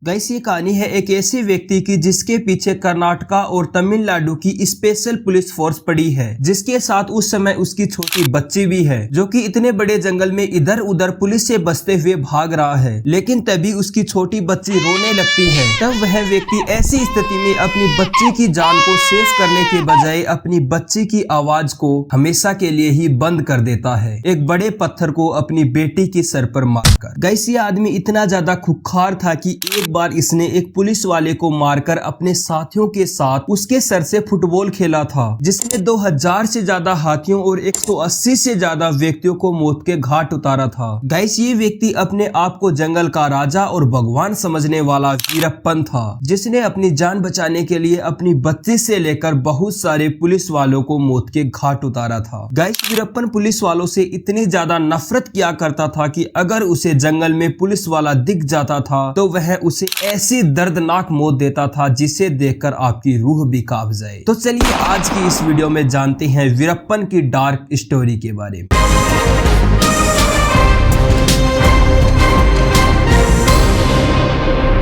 Guys ये कहानी है एक ऐसे व्यक्ति की जिसके पीछे कर्नाटका और तमिलनाडु की स्पेशल पुलिस फोर्स पड़ी है, जिसके साथ उस समय उसकी छोटी बच्ची भी है जो कि इतने बड़े जंगल में इधर उधर पुलिस से बचते हुए भाग रहा है। लेकिन तभी उसकी छोटी बच्ची रोने लगती है। तब वह व्यक्ति ऐसी स्थिति में अपनी बच्ची की जान को सेव करने के बजाय अपनी बच्ची की आवाज को हमेशा के लिए ही बंद कर देता है, एक बड़े पत्थर को अपनी बेटी के सर पर मारकर। गाइस ये आदमी इतना ज्यादा खुखार था कि एक बार इसने एक पुलिस वाले को मारकर अपने साथियों के साथ उसके सर से फुटबॉल खेला था, जिसने 2000 से ज्यादा हाथियों और 180 से ज्यादा व्यक्तियों को मौत के घाट उतारा था। गाइस ये व्यक्ति अपने आप को जंगल का राजा और भगवान समझने वाला वीरप्पन था, जिसने अपनी जान बचाने के लिए अपनी बच्ची से लेकर बहुत सारे पुलिस वालों को मौत के घाट उतारा था। गाइस वीरप्पन पुलिस वालों से इतनी ज्यादा नफरत किया करता था कि अगर उसे जंगल में पुलिस वाला दिख जाता था तो वह उसे ऐसी दर्दनाक मौत देता था जिसे देखकर आपकी रूह भी कांप जाए। तो चलिए आज की इस वीडियो में जानते हैं वीरप्पन की डार्क स्टोरी के बारे में।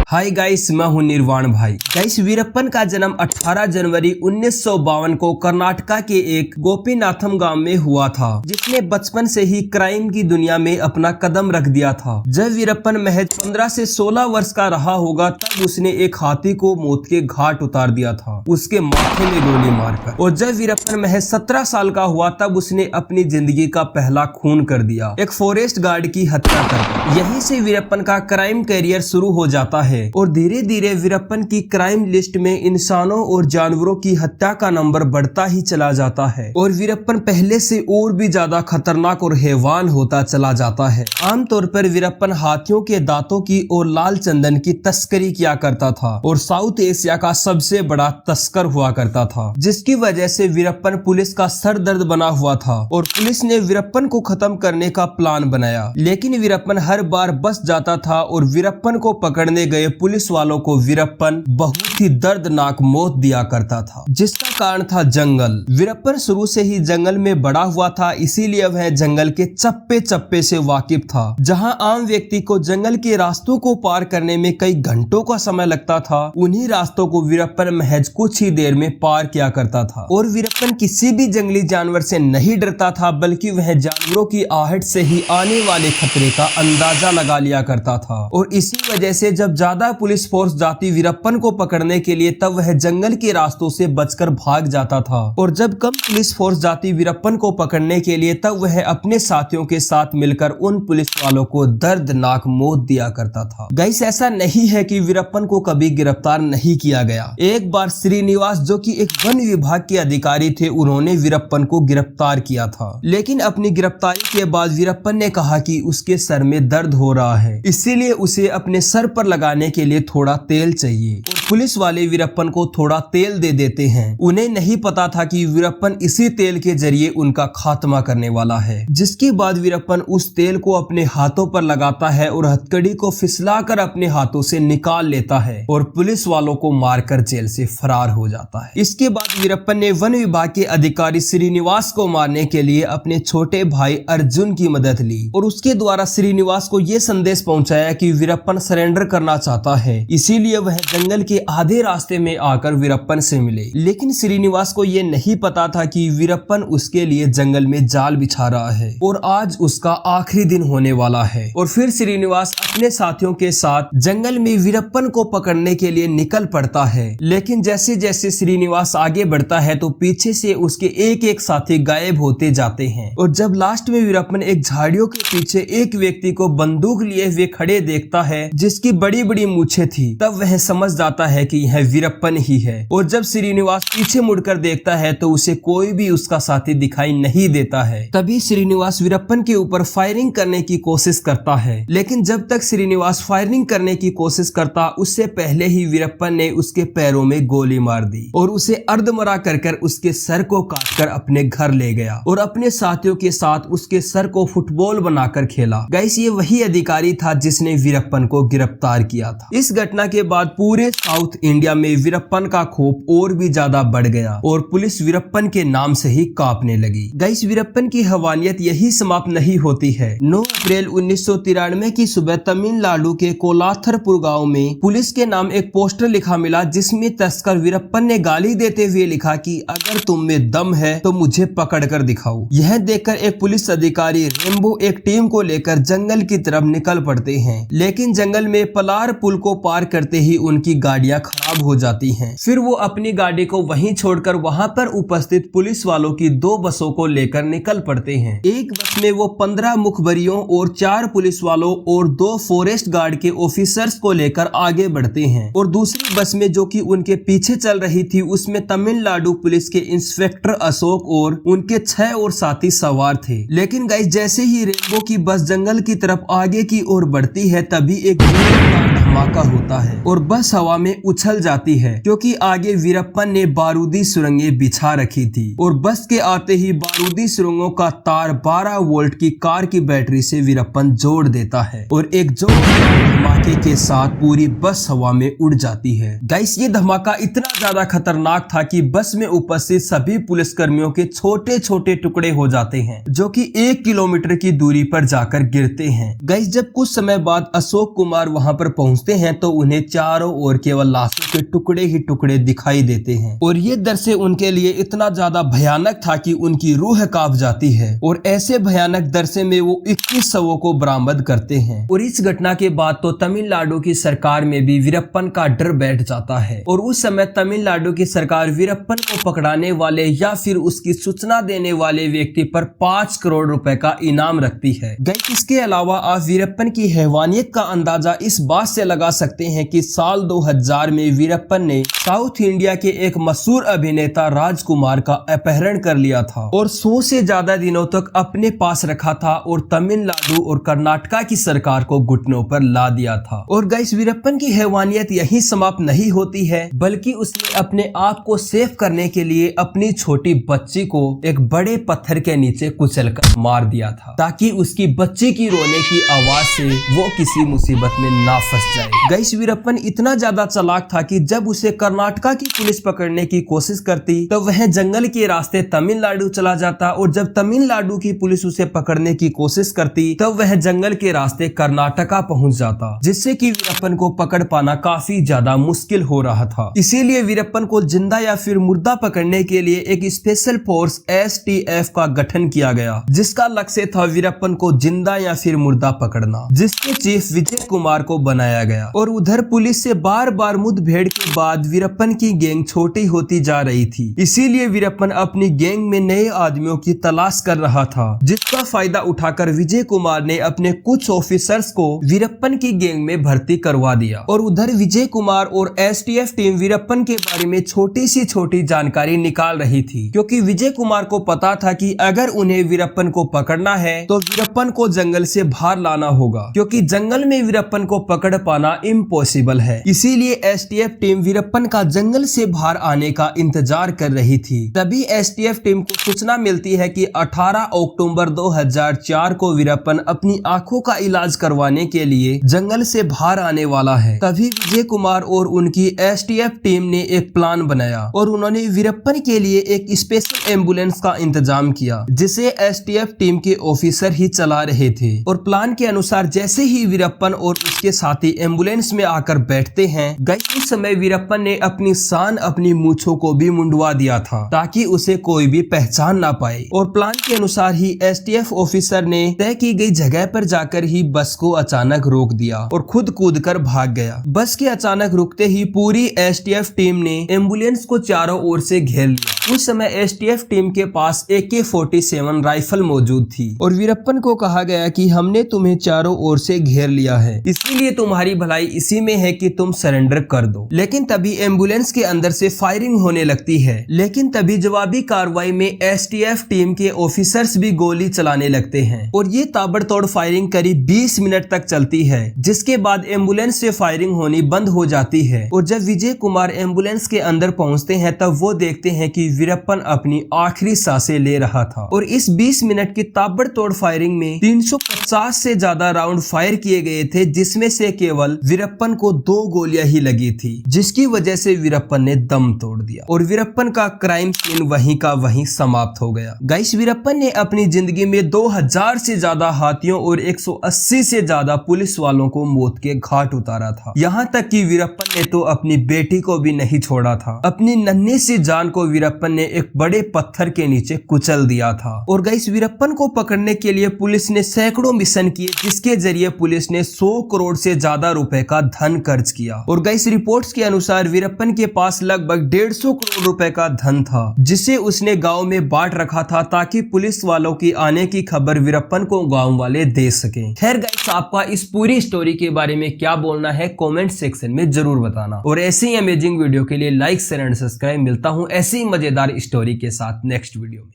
हाय गाइस, मैं हूं निर्वाण भाई। गाइस वीरप्पन का जन्म 18 जनवरी 1952 को कर्नाटका के एक गोपीनाथम गांव में हुआ था, जिसने बचपन से ही क्राइम की दुनिया में अपना कदम रख दिया था। जब वीरप्पन महज 15 से 16 वर्ष का रहा होगा तब उसने एक हाथी को मौत के घाट उतार दिया था, उसके माथे में गोली मारकर। और जब वीरप्पन महज 17 साल का हुआ तब उसने अपनी जिंदगी का पहला खून कर दिया, एक फॉरेस्ट गार्ड की हत्या कर। यहीं से वीरप्पन का क्राइम करियर शुरू हो जाता है और धीरे धीरे वीरप्पन की क्राइम लिस्ट में इंसानों और जानवरों की हत्या का नंबर बढ़ता ही चला जाता है और वीरप्पन पहले से और भी ज्यादा खतरनाक और हैवान होता चला जाता है। आमतौर पर वीरप्पन हाथियों के दांतों की और लाल चंदन की तस्करी किया करता था और साउथ एशिया का सबसे बड़ा तस्कर हुआ करता था, जिसकी वजह से वीरप्पन पुलिस का सरदर्द बना हुआ था और पुलिस ने वीरप्पन को खत्म करने का प्लान बनाया। लेकिन वीरप्पन हर बार बच जाता था और वीरप्पन को पकड़ने गए पुलिस वालों को वीरप्पन बहुत ही दर्दनाक मौत दिया करता था, जिसका कारण था जंगल। वीरप्पन शुरू से ही जंगल में बड़ा हुआ था, इसीलिए वह जंगल के चप्पे चप्पे से वाकिफ था। जहां आम व्यक्ति को जंगल के रास्तों को पार करने में कई घंटों का समय लगता था, उन्हीं रास्तों को वीरप्पन महज कुछ ही देर में पार किया करता था। और वीरप्पन किसी भी जंगली जानवर से नहीं डरता था, बल्कि वह जानवरों की आहट से ही आने वाले खतरे का अंदाजा लगा लिया करता था। और इसी वजह से जब ज्यादा पुलिस फोर्स जाती वीरप्पन को पकड़ने के लिए तब वह जंगल के रास्तों से बचकर भाग जाता था, और जब कम पुलिस फोर्स जाती वीरप्पन को पकड़ने के लिए तब वह अपने साथियों के साथ मिलकर उन पुलिस वालों को दर्दनाक मौत दिया करता था। गाइस ऐसा नहीं है कि वीरप्पन को कभी गिरफ्तार नहीं किया गया। एक बार श्रीनिवास जो कि एक वन विभाग के अधिकारी थे, उन्होंने वीरप्पन को गिरफ्तार किया था। लेकिन अपनी गिरफ्तारी के बाद वीरप्पन ने कहा कि उसके सर में दर्द हो रहा है, इसीलिए उसे अपने सर पर लगाने के लिए थोड़ा तेल चाहिए और पुलिस वाले वीरप्पन को थोड़ा तेल दे देते हैं। उन्हें नहीं पता था कि वीरप्पन इसी तेल के जरिए उनका खात्मा करने वाला है। जिसके बाद वीरप्पन उस तेल को अपने हाथों पर लगाता है और हथकड़ी को फिसलाकर अपने हाथों से निकाल लेता है और पुलिस वालों को मारकर जेल से फरार हो जाता है। इसके बाद वीरप्पन ने वन विभाग के अधिकारी श्रीनिवास को मारने के लिए अपने छोटे भाई अर्जुन की मदद ली और उसके द्वारा श्रीनिवास को यह संदेश पहुंचाया कि वीरप्पन सरेंडर करना चाहता है, इसीलिए वह जंगल के आधे रास्ते में आकर वीरप्पन से मिले। लेकिन श्रीनिवास को यह नहीं पता था कि वीरप्पन उसके लिए जंगल में जाल बिछा रहा है और आज उसका आखिरी दिन होने वाला है। और फिर श्रीनिवास अपने साथियों के साथ जंगल में वीरप्पन को पकड़ने के लिए निकल पड़ता है। लेकिन जैसे जैसे श्रीनिवास आगे बढ़ता है तो पीछे से उसके एक एक साथी गायब होते जाते हैं और जब लास्ट में वीरप्पन एक झाड़ियों के पीछे एक व्यक्ति को बंदूक लिए हुए खड़े देखता है, जिसकी बड़ी बड़ी मूछें थी, तब वह समझ जाता है कि यह वीरप्पन ही है। और जब श्रीनिवास पीछे मुड़कर देखता है तो उसे कोई भी उसका साथी दिखाई नहीं देता है। तभी श्रीनिवास वीरप्पन के ऊपर फायरिंग करने की कोशिश करता है, लेकिन जब तक श्रीनिवास फायरिंग करने की कोशिश करता उससे पहले ही वीरप्पन ने उसके पैरों में गोली मार दी और उसे अर्धमरा कर उसके सर को काटकर अपने घर ले गया और अपने साथियों के साथ उसके सर को फुटबॉल बनाकर खेला। गाइस ये वही अधिकारी था जिसने वीरप्पन को गिरफ्तार किया था। इस घटना के बाद पूरे साउथ इंडिया में वीरप्पन का खौफ और भी ज्यादा बढ़ गया और पुलिस वीरप्पन के नाम से ही कांपने लगी। गाइस, वीरप्पन की हवानियत यही समाप्त नहीं होती है। 9 अप्रैल 1993 की सुबह तमिलनाडु के कोलाथरपुर गांव में पुलिस के नाम एक पोस्टर लिखा मिला, जिसमें तस्कर वीरप्पन ने गाली देते हुए लिखा कि अगर तुम में दम है तो मुझे पकड़ कर दिखाओ। यह देखकर एक पुलिस अधिकारी रेम्बो एक टीम को लेकर जंगल की तरफ निकल पड़ते हैं, लेकिन जंगल में पलार पुल को पार करते ही उनकी गाड़ियां खराब हो जाती हैं। फिर वो अपनी गाड़ी को वहीं छोड़कर वहां पर उपस्थित पुलिस वालों की 2 बसों को लेकर निकल पड़ते हैं। एक बस में वो 15 मुखबरियों और 4 पुलिस वालों और 2 फॉरेस्ट गार्ड के ऑफिसर्स को लेकर आगे बढ़ते हैं और दूसरी बस में जो कि उनके पीछे चल रही थी उसमें तमिलनाडु पुलिस के इंस्पेक्टर अशोक और उनके 6 और साथी सवार थे। लेकिन गाइस, जैसे ही रेनबो की बस जंगल की तरफ आगे की ओर बढ़ती है तभी एक जोरदार धमाका होता है और बस हवा में उछल जाती है, क्योंकि आगे वीरप्पन ने बारूदी सुरंगें बिछा रखी थी और बस के आते ही बारूदी सुरंगों का तार 12 वोल्ट की कार की बैटरी से वीरप्पन जोड़ देता है और एक जोरदार धमाके के साथ पूरी बस हवा में उड़ जाती है। गाइस, ये धमाका इतना ज्यादा खतरनाक था कि बस में उपस्थित सभी पुलिसकर्मियों के छोटे छोटे टुकड़े हो जाते हैं, जो कि 1 किलोमीटर की दूरी पर जाकर गिरते हैं। गाइस, जब कुछ समय बाद अशोक कुमार वहां पर पहुंचते हैं तो उन्हें चारों ओर केवल लाशों के टुकड़े ही टुकड़े दिखाई देते हैं और ये दृश्य उनके लिए इतना ज्यादा भयानक था कि उनकी रूह कांप जाती है और ऐसे भयानक दृश्य में वो 21 शवों को बरामद करते हैं। और इस घटना के बाद तो तमिलनाडु की सरकार में भी वीरप्पन का डर बैठ जाता है और उस समय तमिलनाडु की सरकार वीरप्पन को पकड़ाने वाले या फिर उसकी सूचना देने वाले व्यक्ति पर 5 करोड़ रुपए का इनाम रखती है। गाइस, इसके अलावा आप वीरप्पन की हैवानियत का अंदाजा इस बात से लगा सकते हैं कि साल 2000 में वीरप्पन ने साउथ इंडिया के एक मशहूर अभिनेता राजकुमार का अपहरण कर लिया था और 100 से ज्यादा दिनों तक अपने पास रखा था और तमिलनाडु और कर्नाटका की सरकार को घुटनों पर ला दिया था। और गाइस, वीरप्पन की हैवानियत यही समाप्त नहीं होती है, बल्कि उसने अपने आप को सेफ करने के लिए अपनी छोटी बच्ची को एक बड़े पत्थर के नीचे कुचलकर मार दिया था, ताकि उसकी बच्ची की रोने की आवाज से वो किसी मुसीबत में ना फंस जाए। गाइस, वीरप्पन इतना ज्यादा चालाक था कि जब उसे कर्नाटका की पुलिस पकड़ने की कोशिश करती तो वह जंगल के रास्ते तमिलनाडु चला जाता और जब तमिलनाडु की पुलिस उसे पकड़ने की कोशिश करती तब वह जंगल के रास्ते कर्नाटका पहुंच जाता, जिससे कि वीरप्पन को पकड़ पाना काफी ज्यादा मुश्किल हो रहा था। इसीलिए वीरप्पन को जिंदा या फिर मुर्दा पकड़ने के लिए एक स्पेशल फोर्स STF का गठन किया गया, जिसका लक्ष्य था वीरप्पन को जिंदा या फिर मुर्दा पकड़ना, जिसके चीफ विजय कुमार को बनाया गया। और उधर पुलिस से बार बार मुठभेड़ के बाद वीरप्पन की गैंग छोटी होती जा रही थी, इसीलिए वीरप्पन अपनी गैंग में नए आदमियों की तलाश कर रहा था, जिसका फायदा उठाकर विजय कुमार ने अपने कुछ ऑफिसर्स को वीरप्पन की गैंग में भर्ती करवा दिया। और उधर विजय कुमार और STF टीम वीरप्पन के बारे में छोटी सी छोटी जानकारी निकाल रही थी, क्योंकि विजय कुमार को पता था कि अगर उन्हें वीरप्पन को पकड़ना है तो वीरप्पन को जंगल से बाहर लाना होगा, क्योंकि जंगल में वीरप्पन को पकड़ पाना इम्पॉसिबल है। इसीलिए STF टीम वीरप्पन का जंगल से बाहर आने का इंतजार कर रही थी। तभी STF टीम को सूचना मिलती है कि 18 अक्टूबर 2004 को वीरप्पन अपनी आंखों का इलाज करवाने के लिए जंगल से बाहर आने वाला है। तभी विजय कुमार और उनकी STF टीम ने एक प्लान बनाया और उन्होंने वीरप्पन के लिए एक स्पेशल एम्बुलेंस का इंतजाम किया, जिसे STF टीम के ऑफिसर ही चला रहे थे। और प्लान के अनुसार जैसे ही वीरप्पन और उसके साथी एम्बुलेंस में आकर बैठते हैं, गाइस, उस समय वीरप्पन ने अपनी शान अपनी मूंछों को भी मुंडवा दिया था, ताकि उसे कोई भी पहचान ना पाए। और प्लान के अनुसार ही STF ऑफिसर ने तय की गई जगह पर जाकर ही बस को अचानक रोक दिया और खुद कूदकर भाग गया। बस के अचानक रुकते ही पूरी STF टीम ने एम्बुलेंस को चारों ओर से घेर लिया। उस समय STF टीम के पास AK-47 राइफल मौजूद थी और वीरप्पन को कहा गया कि हमने तुम्हें चारों ओर से घेर लिया है, इसलिए तुम्हारी भलाई इसी में है कि तुम सरेंडर कर दो। लेकिन तभी एम्बुलेंस के अंदर से फायरिंग होने लगती है, लेकिन तभी जवाबी कार्रवाई में STF टीम के ऑफिसर्स भी गोली चलाने लगते हैं और ये ताबड़तोड़ फायरिंग करीब 20 मिनट तक चलती है, जिसके बाद एम्बुलेंस से फायरिंग होनी बंद हो जाती है। और जब विजय कुमार एम्बुलेंस के अंदर पहुंचते हैं तब वो देखते हैं कि वीरप्पन अपनी आखिरी सांसें ले रहा था और इस 20 मिनट की ताबड़तोड़ फायरिंग में 350 से ज्यादा राउंड फायर किए गए थे, जिसमें से केवल केवल वीरप्पन को 2 गोलियां ही लगी थी, जिसकी वजह से वीरप्पन ने दम तोड़ दिया और वीरप्पन का क्राइम सीन वहीं का वहीं समाप्त हो गया। गाइस, वीरप्पन ने अपनी जिंदगी में 2000 से ज्यादा हाथियों और 180 से ज्यादा पुलिस वालों को मौत के घाट उतारा था। यहाँ तक कि वीरप्पन ने तो अपनी बेटी को भी नहीं छोड़ा था। अपनी नन्ही सी जान को वीरप्पन ने एक बड़े पत्थर के नीचे कुचल दिया था। और गाइस, वीरप्पन को पकड़ने के लिए पुलिस ने सैकड़ों मिशन किए, जिसके जरिए पुलिस ने 100 करोड़ से ज्यादा रुपए का धन खर्च किया। और गाइस, रिपोर्ट्स के अनुसार वीरप्पन के पास लगभग 150 करोड़ रुपए का धन था, जिसे उसने गांव में बांट रखा था ताकि पुलिस वालों की आने की खबर वीरप्पन को गांव वाले दे सके। खैर गाइस, आपका इस पूरी स्टोरी के बारे में क्या बोलना है कमेंट सेक्शन में जरूर बताना। और ऐसी ही अमेजिंग वीडियो के लिए लाइक शेयर एंड सब्सक्राइब। मिलता हूं ऐसी ही मजेदार स्टोरी के साथ नेक्स्ट वीडियो में।